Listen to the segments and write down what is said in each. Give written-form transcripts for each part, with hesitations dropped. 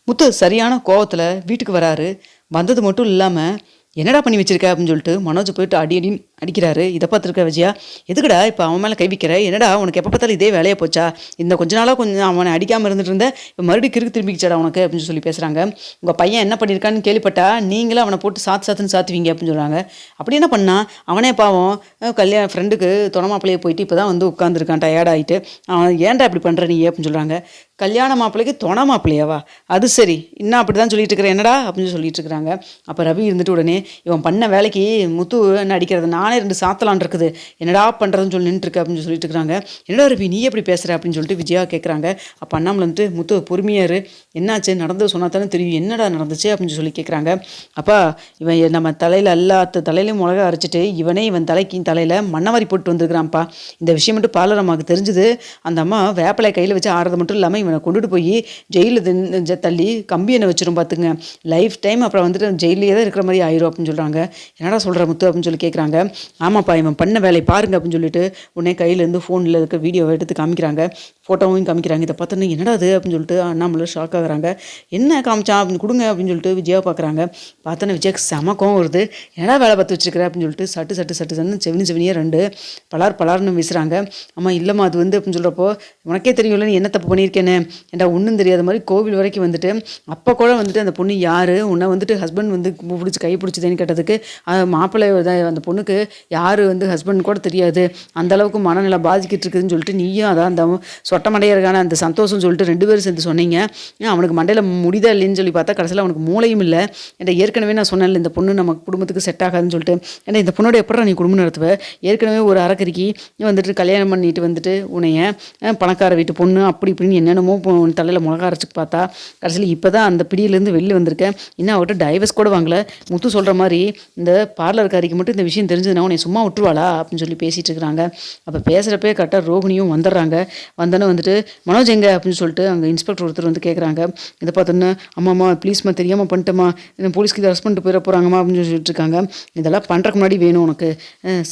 முத்து சரியான கோவத்தில் வீட்டுக்கு வராரு. வந்தது மட்டும் இல்லாமல் என்னடா பண்ணி வச்சிருக்க அப்படின்னு சொல்லிட்டு மனோஜ் போயிட்டு அடி அடின்னு அடிக்கிறாரு. இதை பார்த்துருக்க விஜயா, எதுக்குடா இப்போ அவன் மேலே கை வைக்கிற? என்னடா உனக்கு எப்போ பார்த்தாலும் இதே வேலையை போச்சா? இந்த கொஞ்ச நாளாக கொஞ்சம் அவனை அடிக்காமல் இருந்துட்டு இருந்த, இப்போ மறுபடியும் கிறுக்கு திரும்பிக்கிச்சாடா உனக்கு அப்படின்னு சொல்லி பேசுகிறாங்க. உங்கள் பையன் என்ன பண்ணியிருக்கான்னு கேள்விப்பட்டா நீங்களும் அவனை போட்டு சாத்துன்னு சாத்துவீங்க அப்படின்னு சொல்கிறாங்க. அப்படி என்ன பண்ணா? அவனே பாவம் ஃப்ரெண்டுக்கு துணமாப்பிள்ளையே போயிட்டு இப்போ தான் வந்து உட்காந்துருக்கான் டயர்ட் ஆகிட்டு. அவன் ஏன்டா இப்படி பண்ணுற நீ அப்படின்னு சொல்கிறாங்க. கல்யாண மாப்பிள்ளைக்கு துணை மாப்பிள்ளையாவா? அது சரி, இன்னும் அப்படி தான் சொல்லிட்டு இருக்கிறேன் என்னடா அப்படின்னு சொல்லிட்டு இருக்கிறாங்க. அப்போ ரவி இருந்துட்டு உடனே இவன் பண்ண வேலைக்கு முத்து என்ன அடிக்கிறது, நானே 2 சாத்தலான் இருக்குது, என்னடா பண்ணுறதுன்னு சொல்லி நின்றுருக்கு அப்படின்னு சொல்லிட்டு இருக்கிறாங்க. என்னடா ரவி நீ எப்படி பேசுகிற அப்படின்னு சொல்லிட்டு விஜயா கேட்குறாங்க. அப்போ அண்ணாமலை வந்துட்டு முத்து பொறுமையாரு, என்னாச்சு நடந்தது சொன்னா தானே தெரியும், என்னடா நடந்துச்சு அப்படின்னு சொல்லி கேட்குறாங்க. அப்பா இவன் நம்ம தலையில் எல்லாத்த தலையிலையும் மிளகா அரைச்சிட்டு இவன் தலையில் மண்ணவாரி போட்டு வந்திருக்கிறான்ப்பா. இந்த விஷயம் மட்டும் பார்லர் அம்மாவுக்கு தெரிஞ்சுது. அந்த அம்மா வேப்பிலை கையில் வச்சு ஆடுறது மட்டும் இல்லாமல் இவனை கொண்டுட்டு போய் ஜெயிலில் தள்ளி கம்பி எண்ணெய் வச்சிரும் பார்த்துங்க, லைஃப் டைம் அப்புறம் வந்துட்டு ஜெயிலே தான் இருக்கிற மாதிரி ஆயிரும் அப்படின்னு சொல்கிறாங்க. என்னடா சொல்கிற முத்து அப்படின்னு சொல்லி கேட்குறாங்க. ஆமாப்பா இவன் பண்ண வேலையை பாருங்க அப்படின்னு சொல்லிட்டு உடனே கையிலேருந்து ஃபோனில் இருக்க வீடியோவை எடுத்து காமிக்கிறாங்க, ஃபோட்டோவும் காமிக்கிறாங்க. இதை பார்த்தோன்னா என்னடா அது அப்படின்னு சொல்லிட்டு அண்ணாமலை ஷாக் ஆகுறாங்க. என்ன காமிச்சான் அப்படின்னு கொடுங்க அப்படின்னு சொல்லிட்டு விஜயா பார்க்குறாங்க. பார்த்தோன்னா விஜயாக்கு செம கோவம் வருது. என்னடா வேலை பார்த்து வச்சுருக்கிற அப்படின்னு சொல்லிட்டு சட்டு செவினியே 2 பலார்னு வீசுகிறாங்க. அம்மா இல்லைம்மா அது வந்து அப்படின்னு சொல்கிறப்போ, உனக்கே தெரியும்ல நீ என்ன தப்பு பண்ணியிருக்கேன்னு, ஏன்டா ஒன்றும் தெரியாத மாதிரி கோவில் வரைக்கும் வந்துட்டு அப்போ கூட வந்துட்டு அந்த பொண்ணு யார், உன்னை வந்துட்டு ஹஸ்பண்ட் வந்து பிடிச்சி கை பிடிச்சதுன்னு கேட்டதுக்கு மாப்பிள்ளை அந்த பொண்ணுக்கு யார் வந்து ஹஸ்பண்ட் கூட தெரியாது, அந்தளவுக்கு மனநிலை பாதிக்கிட்டு இருக்குதுன்னு சொல்லிட்டு நீயும் அதான் அந்த சொட்ட மண்டையருக்கான அந்த சந்தோஷம் சொல்லிட்டு 2 பேரும் சேர்ந்து சொன்னீங்க. அவனுக்கு மண்டையில் முடிதா இல்லைன்னு சொல்லி பார்த்தா கடைசியில் அவனுக்கு மூளையும் இல்லை. ஏன்னா ஏற்கனவே நான் சொன்னேன்ல இந்த பொண்ணு நம்ம குடும்பத்துக்கு செட் ஆகாதுன்னு சொல்லிட்டு. ஏன்னா இந்த பொண்ணோட எப்படா நீ குடும்பம் நடத்துவ, ஏற்கனவே ஒரு அறக்கறிக்கு வந்துட்டு கல்யாணம் பண்ணிட்டு வந்துட்டு உன்னைய பணக்கார வீட்டு பொண்ணு அப்படி இப்படின்னு என்னென்னமோ தலையில் மிளகா அரைச்சிக்கு பார்த்தா கடைசியில் இப்போ தான் அந்த பிடியிலேருந்து வெளில வந்திருக்கேன். இன்னும் அவர்கிட்ட டைவர்ஸ் கூட வாங்கலை. முத்து சொல்கிற மாதிரி இந்த பார்லர்காரிக்கு மட்டும் இந்த விஷயம் தெரிஞ்சதுன்னா உன்னை சும்மா விட்டுருவாளா அப்படின்னு சொல்லி பேசிகிட்டு இருக்கிறாங்க. அப்போ பேசுகிறப்பே கரெக்டாக ரோகிணியும் வந்துடுறாங்க. வந்தோன்னே வந்துட்டு மனோஜ் எங்க அப்படின்னு சொல்லிட்டு அங்கே இன்ஸ்பெக்டர் ஒருத்தர் வந்து கேட்குறாங்க. இதை பார்த்தோன்னே அம்மாம்மா ப்ளீஸ்மா தெரியாமல் பண்ணிட்டேம்மா, என்ன போலீஸ்க்கு இதை அரெஸ்ட் பண்ணிட்டு போயிட போகிறாங்கம்மா அப்படின்னு சொல்லிட்டு இருக்காங்க. இதெல்லாம் பண்ணுறக்கு முன்னாடி வேணும் உனக்கு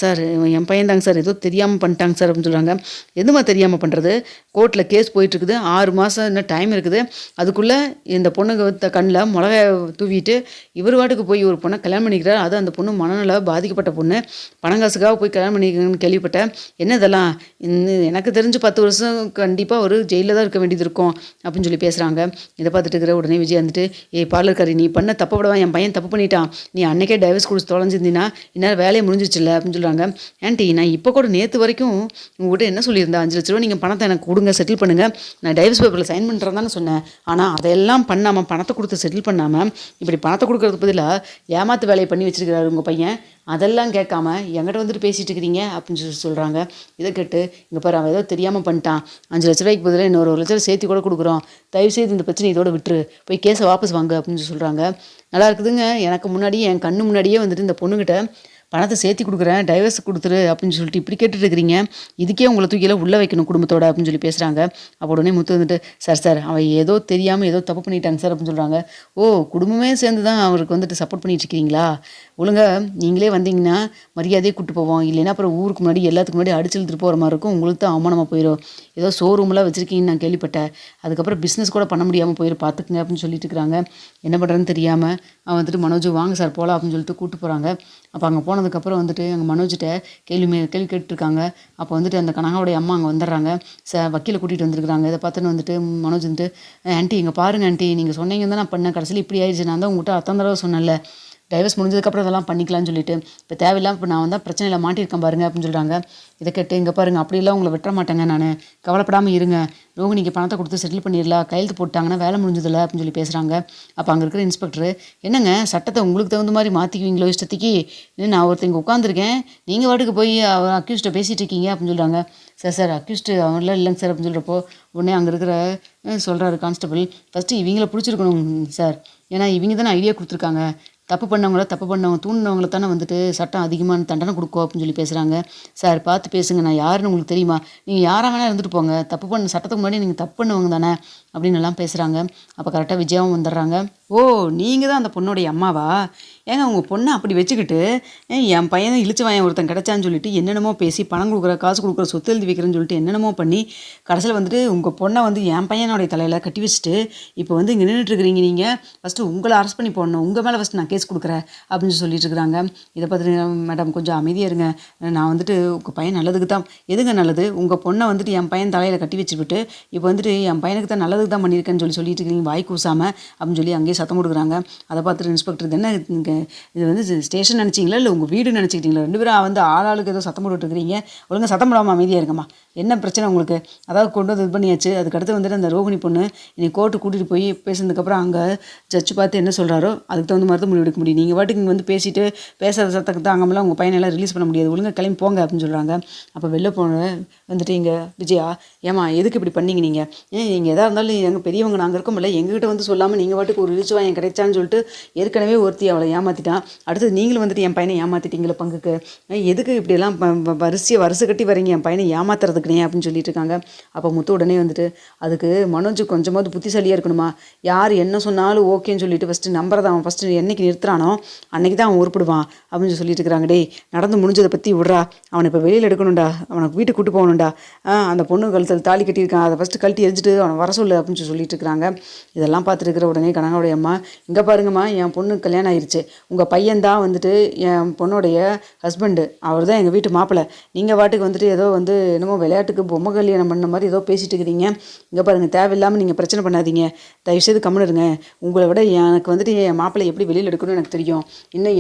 சார், என் பையன் தாங்க சார், ஏதோ தெரியாமல் பண்ணிட்டாங்க சார் அப்படின்னு சொல்கிறாங்க. எதுமா தெரியாமல் பண்ணுறது, கோர்ட்டில் கேஸ் போயிட்டுருக்குது, 6 மாதம் இன்னும் டைம் இருக்குது, அதுக்குள்ளே இந்த பொண்ணுக்கு கண்ணில் மிளகாய தூவிட்டு இவர் வாட்டுக்கு போய் ஒரு பொண்ணை கல்யாணம் பண்ணிக்கிறார். அது அந்த பொண்ணு மனநல பாதிக்கப்பட்ட பொண்ணு, பணங்காசுக்காக போய் கல்யாணம் பண்ணிக்கணும்னு கேள்விப்பட்டேன். என்ன இதெல்லாம், எனக்கு தெரிஞ்சு 10 வருஷம் கண்டிப்பாக ஒரு ஜெயிலில் தான் இருக்க வேண்டியது இருக்கும் அப்படின்னு சொல்லி பேசுகிறாங்க. இதை பார்த்துட்டு இருக்கிற உடனே விஜய் வந்துட்டு, பார்லர்காரி நீ பண்ண தப்பப்படவா, என் பையன் தப்பு பண்ணிட்டான், நீ அன்னைக்கே டைவர்ஸ் கொடுத்து தொலைஞ்சிருந்தீங்கன்னா இந்நேரம் வேலையை முடிஞ்சிச்சுல்ல அப்படின்னு சொல்கிறாங்க. ஆன்ட்டி நான் இப்போ கூட நேற்று வரைக்கும் உங்கள்கிட்ட என்ன சொல்லியிருந்தேன், 5 லட்ச ரூபா நீங்கள் பணத்தை எனக்கு கொடுங்க, செட்டில் பண்ணுங்கள், நான் டைவர்ஸ் பேப்பரில் சைன் பண்ணுறேன் தானே சொன்னேன். ஆனால் அதையெல்லாம் பண்ணாமல் பணத்தை கொடுத்து செட்டில் பண்ணாமல் இப்படி பணத்தை கொடுக்கறதுக்கு பதிலாக ஏமாத்து வேலையை பண்ணி வச்சிருக்கிறாரு உங்கள் பையன். அதெல்லாம் கேட்காம என்கிட்ட வந்துட்டு பேசிகிட்டு இருக்கிறீங்க அப்படின்னு சொல்லி சொல்கிறாங்க. இதை கேட்டு இங்கே பாரு அவன் ஏதோ தெரியாமல் பண்ணிட்டான், 5 லட்ச ரூபாய்க்கு பதிலாக இன்னொரு 1 லட்ச ரூபா சேர்த்து கூட கொடுக்குறோம், தயவுசெய்து இந்த பிரச்சனை இதோட விட்டுரு, போய் கேஸை வாபஸ் வாங்க அப்படின்னு சொல்லி சொல்கிறாங்க. நல்லா இருக்குதுங்க, எனக்கு முன்னாடியே என் கண்ணு முன்னாடியே வந்துட்டு இந்த பொண்ணுக்கிட்ட பணத்தை சேர்த்து கொடுக்குறேன், டைவர்ஸ் கொடுத்துரு அப்படின்னு சொல்லிட்டு இப்படி கேட்டுட்டு இருக்கிறீங்க, இதுக்கே உங்களை தூக்கியில் உள்ளே வைக்கணும் குடும்பத்தோட அப்படின்னு சொல்லி பேசுகிறாங்க. அப்போ உடனே முத்து வந்துட்டு சார் அவன் ஏதோ தெரியாமல் ஏதோ தப்பு பண்ணிட்டாங்க சார் அப்படின்னு சொல்கிறாங்க. ஓ குடும்பமே சேர்ந்து தான் அவருக்கு வந்துட்டு சப்போர்ட் பண்ணிட்டு இருக்கிறீங்களா? ஒழுங்காக நீங்களே வந்தீங்கன்னா மரியாதையே கூப்பிட்டு போவோம், இல்லைன்னா அப்புறம் ஊருக்கு முன்னாடி எல்லாத்துக்கு முன்னாடி அடிச்சு இழுத்துட்டு போகிற மாதிரி இருக்கும், உங்களுக்கு தான் அவமானமாக போயிடும். ஏதோ ஷோரூம்லாம் வச்சுருக்கீங்கன்னு நான் கேள்விப்பட்டேன், அதுக்கப்புறம் பிஸ்னஸ் கூட பண்ண முடியாமல் போயிடும் பார்த்துக்குங்க அப்படின்னு சொல்லிட்டு இருக்கிறாங்க. என்ன பண்ணுறதுன்னு தெரியாமல் அவன் வந்துட்டு மனோஜ் வாங்க சார் போகலாம் அப்படின்னு சொல்லிட்டு கூப்பிட்டு போகிறாங்க. அப்போ அங்கே போனதுக்கப்புறம் வந்துட்டு அங்கே மனோஜிட்ட கேள்வி கேட்டுருக்காங்க. அப்போ வந்துட்டு அந்த கனகாவுடைய அம்மா அங்கே வந்துடுறாங்க, வக்கீலை கூட்டிகிட்டு வந்துருக்குறாங்க. இதை பார்த்துன்னு வந்துட்டு மனோஜ் வந்துட்டு ஆன்ட்டி இங்கே பாருங்கள் ஆன்ட்டி, நீங்கள் சொன்னீங்க தான் நான் பண்ணேன், கடைசியில் இப்படி ஆயிடுச்சு, நான் தான் உங்கள்கிட்ட அத்தனை தடவை சொன்னேன்ல டைவர்ஸ் முடிஞ்சதுக்கப்புறம் இதெல்லாம் பண்ணிக்கலாம்னு சொல்லிட்டு, இப்போ தேவையில்லாமல் இப்போ நான் வந்து பிரச்சனையில் மாட்டியிருக்கேன் பாருங்க அப்படின்னு சொல்கிறாங்க. இதை கேட்டு இங்கே பாருங்கள் அப்படியெல்லாம் உங்களை விட்டுற மாட்டேங்க, நான் கவலைப்படாமல் இருங்க, ரோகிணிக்கு பணத்தை கொடுத்து செட்டில் பண்ணிடலாம், கையெழுத்து போட்டாங்கன்னா வேலை முடிஞ்சதில்லை அப்படின்னு சொல்லி பேசுகிறாங்க. அப்போ அங்கே இருக்கிற இன்ஸ்பெக்டர், என்னங்க சட்டத்தை உங்களுக்கு தகுந்த மாதிரி மாற்றிக்குவீங்களோ இஷ்டத்துக்கு, நான் ஒருத்தங்க உட்காந்துருக்கேன், நீங்கள் வாட்டுக்கு போய் அவர் அக்யூஸ்ட்டை பேசிகிட்டு இருக்கீங்க அப்படின்னு சொல்கிறாங்க. சார் அக்யூஸ்ட்டு அவங்களாம் இல்லைங்க சார் அப்படின்னு சொல்கிறப்போ உடனே அங்கே இருக்கிற சொல்கிறாரு கான்ஸ்டபிள், ஃபஸ்ட்டு இவங்கள பிடிச்சிருக்கணும் சார், ஏன்னா இவங்க தானே ஐடியா கொடுத்துருக்காங்க, தப்பு பண்ணவங்க தூண்டினவங்கள தானே வந்துட்டு சட்டம் அதிகமான தண்டனை கொடுக்கும் அப்படின்னு சொல்லி பேசுகிறாங்க. சார் பார்த்து பேசுங்க, நான் யாருன்னு உங்களுக்கு தெரியுமா, நீங்கள் யாராக வேணால் இருந்துட்டு போங்க, தப்பு பண்ண சட்டத்துக்கு முன்னாடி நீங்கள் தப்பு பண்ணவங்க தானே அப்படின்னு எல்லாம் பேசுகிறாங்க. அப்போ கரெக்டாக விஜயாவும் வந்துடுறாங்க. ஓ, நீங்கள் தான் அந்த பொண்ணுடைய அம்மாவா? ஏங்க உங்கள் பொண்ணை அப்படி வச்சுக்கிட்டு என் பையனை இழிச்சு வாயன் ஒருத்தன் கிடைச்சான்னு சொல்லிட்டு என்னென்னமோ பேசி பணம் கொடுக்குற காசு கொடுக்குற சொத்து எழுதி வைக்கிறேன்னு சொல்லிட்டு என்னென்னமோ பண்ணி கடைசியில் வந்துட்டு உங்கள் பொண்ணை வந்து என் பையனுடைய தலையில் கட்டி வச்சுட்டு இப்போ வந்து இங்கே நின்றுட்டுருக்கிறீங்க. நீங்கள் ஃபஸ்ட்டு உங்களை அரெஸ்ட் பண்ணி போடணும், உங்கள் மேலே ஃபஸ்ட்டு நான் கேஸ் கொடுக்குறேன் அப்படின்னு சொல்லிட்டு இருக்கிறாங்க. இதை பார்த்துட்டு மேடம் கொஞ்சம் அமைதியாக இருங்க, நான் வந்துட்டு உங்கள் பையன் நல்லதுக்கு தான். எதுங்க நல்லது? உங்கள் பொண்ணை வந்துட்டு என் பையன் தலையில் கட்டி வச்சுக்கிட்டு இப்போ வந்துட்டு என் பையனுக்கு தான் நல்லதுக்கு தான் பண்ணியிருக்கேன்னு சொல்லிட்டு இருக்கிறீங்க, வாய் கூசாமல் அப்படின்னு சொல்லி அங்கேயே சத்தம் கொடுக்குறாங்க. அதை பார்த்துட்டு இன்ஸ்பெக்டர் இது என்ன இது வந்து ஸ்டேஷன் நினச்சிங்களா இல்லை உங்கள் வீடு நினச்சிக்கிட்டீங்களா? 2 பேரும் வந்து ஆளாளுக்கு ஏதோ சத்தம் போட்டுருக்கிறீங்க. ஒழுங்காக சத்தம் போடாமல் அமைதியாக இருக்கம்மா. என்ன பிரச்சனை உங்களுக்கு? அதாவது கொண்டு வந்து இது பண்ணியாச்சு. அதுக்கடுத்து வந்துட்டு அந்த ரோகிணி பொண்ணு இன்னைக்கு கோர்ட்டு கூட்டிகிட்டு போய் பேசுனதுக்கப்புறம் அங்கே ஜட்ஜு பார்த்து என்ன சொல்கிறாரோ அதுக்கு தகுந்த மாதிரி தான் முடிவு எடுக்க முடியும். நீங்கள் வாட்டுக்கு இங்கே வந்து பேசிட்டு பேசுகிற சத்தத்தை தாங்காமலாம் உங்கள் பையனெல்லாம் ரிலீஸ் பண்ண முடியாது, ஒழுங்காக கிளம்பி போங்க அப்படின்னு சொல்கிறாங்க. அப்போ வெளில போன வந்துட்டு இங்கே விஜயா, ஏமா எதுக்கு இப்படி பண்ணீங்க நீங்கள்? நீங்கள் எதாக இருந்தாலும் எங்கள் பெரியவங்க நாங்கள் இருக்கோம்ல, எங்ககிட்ட வந்து சொல்லாமல் நீங்கள் வாட்டுக்கு ஒரு இழிச்சு வாயன் கிடைச்சான்னு சொல்லிட்டு ஏற்கனவே ஒருத்தி அவளை ஏமாற்றிட்டான். அடுத்தது நீங்களும் வந்துட்டு என் பையனை ஏமாற்றிட்டீங்களே பங்குக்கு. எதுக்கு இப்படியெல்லாம் வருஷ கட்டி வரீங்க என் பையனை ஏமாத்துறதுக்குனே அப்படின்னு சொல்லிட்டு இருக்காங்க. அப்போ முத்து உடனே வந்துட்டு அதுக்கு மனோஜ் கொஞ்சமாவது புத்திசாலியாக இருக்கணுமா? யார் என்ன சொன்னாலும் ஓகேன்னு சொல்லிட்டு ஃபஸ்ட்டு நம்புறதை அவன் ஃபஸ்ட்டு என்னைக்கு நிறுத்துறானோ அன்றைக்கி தான் அவன் உருப்பிடுவான் அப்படின்னு சொல்லிட்டு இருக்கிறாங்க. டேய், நடந்து முடிஞ்சதை பற்றி விட்றா, அவனை இப்போ வெளியில் எடுக்கணும்டா, அவனுக்கு வீட்டுக்கு கூட்டு போகணும்டா, அந்த பொண்ணு கழுத்தில் தாலி கட்டியிருக்கான், அதை ஃபஸ்ட்டு கழட்டி எரிஞ்சிட்டு அவனை வர சொல்லு அப்படின்னு சொல்லிட்டு இருக்கிறாங்க. இதெல்லாம் பார்த்துட்டு இருக்கிற உடனே கனகாவுடைய அம்மா, இங்கே பாருங்கம்மா, என் பொண்ணு கல்யாணம் ஆயிடுச்சு, உங்கள் பையன்தான் வந்துட்டு என் பொண்ணுடைய ஹஸ்பண்டு, அவர் தான் எங்கள் வீட்டு மாப்பிள்ளை. நீங்கள் வாட்டுக்கு வந்துட்டு ஏதோ வந்து என்னமோ விளையாட்டுக்கு பொம்மை கல்யாணம் பண்ண மாதிரி ஏதோ பேசிட்டு இருக்கிறீங்க. இங்கே பாருங்கள், தேவையில்லாமல் நீங்கள் பிரச்சனை பண்ணாதீங்க, தயவுசெய்து கம்முன்னு இருங்க. உங்களை விட எனக்கு வந்துட்டு என் மாப்பிள்ளை எப்படி வெளியில் எடுக்கணும்னு எனக்கு தெரியும்.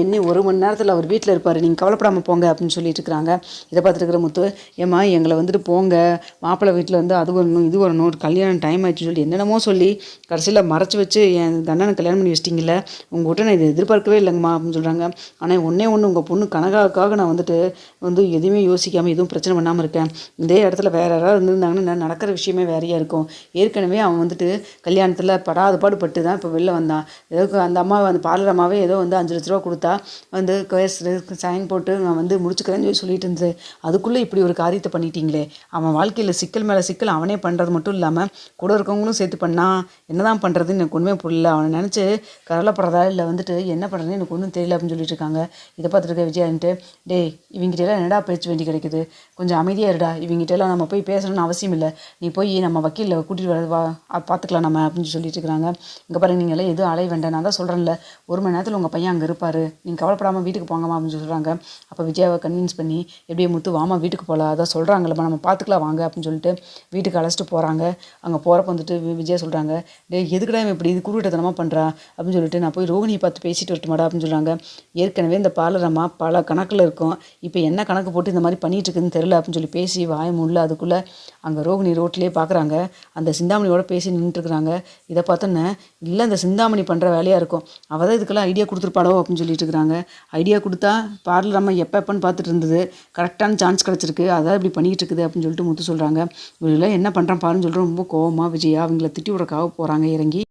இன்னும் 1 மணி நேரத்தில் அவர் வீட்டில் இருப்பார், நீங்கள் கவலைப்படாமல் போங்க அப்படின்னு சொல்லிட்டு இருக்கிறாங்க. இதை பார்த்துட்டு இருக்கிற முத்து, ஏம்மா எங்களை வந்துட்டு போங்க, மாப்பிள்ளை வீட்டில் வந்து அது வரணும் இது வரணும், ஒரு கல்யாணம் டைம் ஆயிடுச்சுன்னு சொல்லி என்னென்னமோ சொல்லி கடைசியில் மறைச்சி வச்சு என் தண்டனை கல்யாணம் பண்ணி வச்சிட்டிங்கள, உங்கள்கிட்ட நான் இதை எதிர்பார்க்கவே இல்லைங்கம்மா அப்படின்னு சொல்கிறாங்க. ஆனால் ஒன்றே உங்கள் பொண்ணு கனகாவுக்காக நான் வந்துட்டு வந்து எதுவுமே யோசிக்காமல் எதுவும் பிரச்சனை பண்ணாமல் இருக்கேன். இதே இடத்துல வேறு யாராவது இருந்திருந்தாங்கன்னா நடக்கிற விஷயமே வேறையாக இருக்கும். ஏற்கனவே அவன் வந்துட்டு கல்யாணத்தில் படாத பாடுபட்டு தான் இப்போ வெளில வந்தான். ஏதோ அந்த அம்மா அந்த பார்லர் அம்மாவே ஏதோ வந்து 5 லட்ச ரூபா கொடுத்தா வந்து கேஸ் சைன் போட்டு நான் வந்து முடிச்சுக்கிறேன்னு சொல்லிட்டு இருந்தது. அதுக்குள்ளே இப்படி ஒரு காரியத்தை பண்ணிட்டீங்களே. அவன் வாழ்க்கையில் சிக்கல் மேலே சிக்கல் அவனே பண்ணுறது மட்டும் இல்லாமல் கூட இருக்கவங்களும் சேர்த்து பண்ணால் என்ன தான் பண்ணுறதுன்னு எனக்கு ஒன்றுமே புரியல. அவனை நினச்சி கவலைப்படுறதா இல்லை வந்துட்டு என்ன பண்ணுறதுன்னு எனக்கு ஒன்றும் தெரியல அப்படின்னு சொல்லிட்டு இருக்காங்க. இதை பார்த்துட்டு இருக்க விஜயான்ட்டு, டேய் இவங்கிட்டெல்லாம் என்னடா பேச்சு வேண்டி கிடைக்குது, கொஞ்சம் அமைதியாக இருடா, இவங்கிட்டெல்லாம் நம்ம போய் பேசணும்னு அவசியம் இல்லை, நீ போய் நம்ம வக்கீலில் கூட்டிகிட்டு வர வா, பார்த்துக்கலாம் நம்ம அப்படின்னு சொல்லிட்டு இருக்கிறாங்க. இங்கே பாருங்க, நீங்களே எதுவும் அலைய வேண்டாம், நான் தான் சொல்கிறேன்ல 1 மணி நேரத்தில் உங்கள் பையன் அங்கே இருப்பார், நீங்கள் கவலைப்படாமல் வீட்டுக்கு போங்கம்மா அப்படின்னு சொல்கிறாங்க. அப்போ விஜயாவை கன்வின்ஸ் பண்ணி எப்படியே முத்து வாமா வீட்டுக்கு போகலாம், அதான் சொல்கிறாங்களம்மா நம்ம பார்த்துக்கலாம் வாங்க அப்படின்னு சொல்லிட்டு வீட்டுக்கு அழைச்சிட்டு போகிறாங்க. அங்கே போகிறப்ப வந்துட்டு விஜயா சொல்கிறாங்க, டே எதுக்குடா இப்படி இது குருவிட்டத்தனமாக பண்ணுறா அப்படின்னு சொல்லிட்டு நான் போய் ரோகிணியை பார்த்து பேசிட்டு வரட்டுமாடா அப்படின்னு சொல்கிறாங்க. ஏற்கனவே இந்த பார்லர் அம்மா பல கணக்கில் இருக்கும், இப்போ என்ன கணக்கு போட்டு இந்த மாதிரி பண்ணிகிட்டு இருக்குதுன்னு தெரியல அப்படின்னு சொல்லி பேசி வாய முடியல. அதுக்குள்ளே அங்கே ரோகிணி ரோட்லேயே பார்க்குறாங்க, அந்த சிந்தாமணியோட பேசி நின்றுட்டுருக்குறாங்க. இதை பார்த்தோன்னே இல்லை இந்த சிந்தாமணி பண்ணுற வேலையாக இருக்கும், அவள் தான் இதுக்கெல்லாம் ஐடியா கொடுத்துருப்பாடோ அப்படின்னு சொல்லிட்டு இருக்கிறாங்க. ஐடியா கொடுத்தா பார்லர் அம்மா எப்போன்னு பார்த்துட்டு இருந்தது, கரெக்டான சான்ஸ் கிடச்சிருக்கு, அதான் இப்படி பண்ணிகிட்டு இருக்குது அப்படின்னு சொல்லிட்டு முத்து சொல்கிறாங்க. இவங்களாம் என்ன பண்ணுறான் பாருன்னு சொல்லிட்டு ரொம்ப கோவமாக விஜயா அவங்கள திட்டி விடக்காக போகிறாங்க இறங்கி.